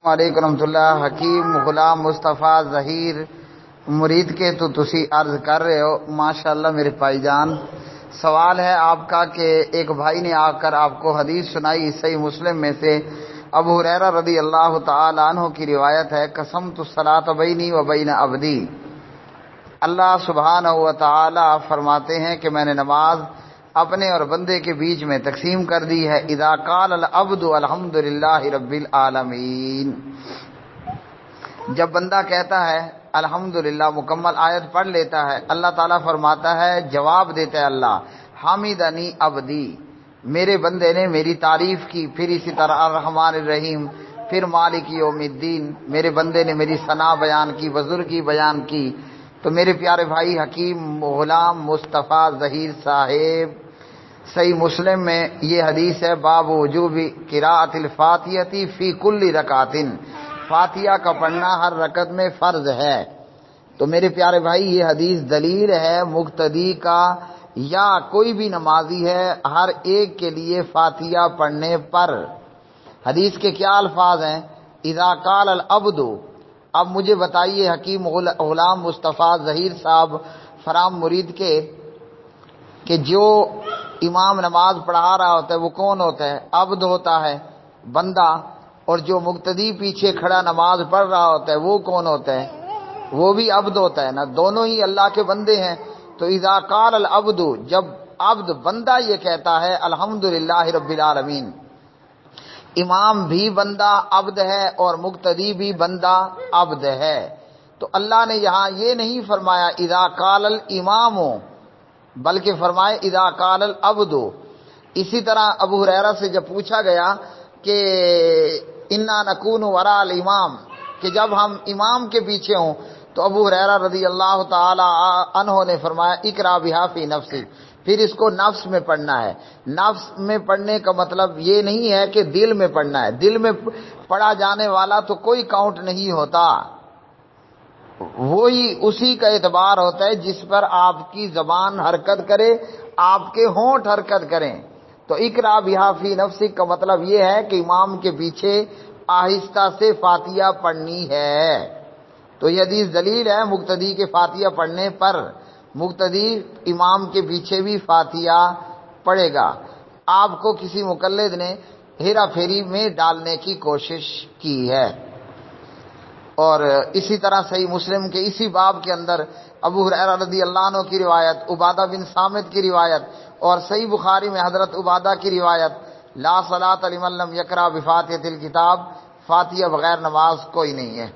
علیکم رحمۃ اللہ۔ حکیم غلام مصطفیٰ ظہیر مرید کے تو تسی عرض کر رہے ہو، ماشاءاللہ میرے بھائی جان۔ سوال ہے آپ کا کہ ایک بھائی نے آ کر آپ کو حدیث سنائی، صحیح مسلم میں سے ابو ہریرہ رضی اللہ تعالی عنہ کی روایت ہے، قسمت الصلاۃ بینی و بین عبدی۔ اللہ سبحانہ و تعالی فرماتے ہیں کہ میں نے نماز اپنے اور بندے کے بیچ میں تقسیم کر دی ہے۔ اذا قال العبد الحمد للہ رب العالمین، جب بندہ کہتا ہے الحمدللہ، مکمل آیت پڑھ لیتا ہے، اللہ تعالیٰ فرماتا ہے، جواب دیتا ہے اللہ، حامدنی عبدی، میرے بندے نے میری تعریف کی۔ پھر اسی طرح الرحمن الرحیم، پھر مالک یوم الدین، میرے بندے نے میری ثنا بیان کی، بزرگی بیان کی۔ تو میرے پیارے بھائی، حکیم غلام مصطفیٰ ظہیر صاحب، صحیح مسلم میں یہ حدیث ہے، باب وجوب قراءۃ الفاتحۃ فی کل رکعۃ، فاتحہ کا پڑھنا ہر رکعت میں فرض ہے۔ تو میرے پیارے بھائی، یہ حدیث دلیل ہے مقتدی کا یا کوئی بھی نمازی ہے ہر ایک کے لیے فاتحہ پڑھنے پر۔ حدیث کے کیا الفاظ ہیں؟ اذا قال العبد۔ اب مجھے بتائیے حکیم غلام مصطفیٰ ظہیر صاحب فرام مرید کے کہ جو امام نماز پڑھا رہا ہوتا ہے وہ کون ہوتا ہے؟ عبد ہوتا ہے، بندہ۔ اور جو مقتدی پیچھے کھڑا نماز پڑھ رہا ہوتا ہے وہ کون ہوتا ہے؟ وہ بھی عبد ہوتا ہے نا، دونوں ہی اللہ کے بندے ہیں۔ تو اذا قال العبد، جب عبد بندہ یہ کہتا ہے الحمدللہ رب العالمین، امام بھی بندہ عبد ہے اور مقتدی بھی بندہ عبد ہے۔ تو اللہ نے یہاں یہ نہیں فرمایا اذا قال الامام، بلکہ فرمائے اذا قال العبد۔ اسی طرح ابو ہریرہ سے جب پوچھا گیا کہ انا نکون وراء الامام، کہ جب ہم امام کے پیچھے ہوں، تو ابو ہریرہ رضی اللہ تعالی عنہ نے فرمایا اقرا بہا فی نفسی، پھر اس کو نفس میں پڑھنا ہے۔ نفس میں پڑھنے کا مطلب یہ نہیں ہے کہ دل میں پڑھنا ہے، دل میں پڑھا جانے والا تو کوئی کاؤنٹ نہیں ہوتا، وہی اسی کا اعتبار ہوتا ہے جس پر آپ کی زبان حرکت کرے، آپ کے ہونٹ حرکت کریں۔ تو اقرا بہا فی نفسک کا مطلب یہ ہے کہ امام کے پیچھے آہستہ سے فاتحہ پڑھنی ہے۔ تو یہ حدیث دلیل ہے مقتدی کے فاتحہ پڑھنے پر، مقتدی امام کے پیچھے بھی فاتحہ پڑھے گا۔ آپ کو کسی مقلد نے ہیرا پھیری میں ڈالنے کی کوشش کی ہے۔ اور اسی طرح صحیح مسلم کے اسی باب کے اندر ابو ہریرہ رضی اللہ عنہ کی روایت، عبادہ بن صامت کی روایت، اور صحیح بخاری میں حضرت عبادہ کی روایت، لا صلاۃ لمن لم یقرأ بفاتحۃ الکتاب، فاتحہ بغیر نماز کوئی نہیں ہے۔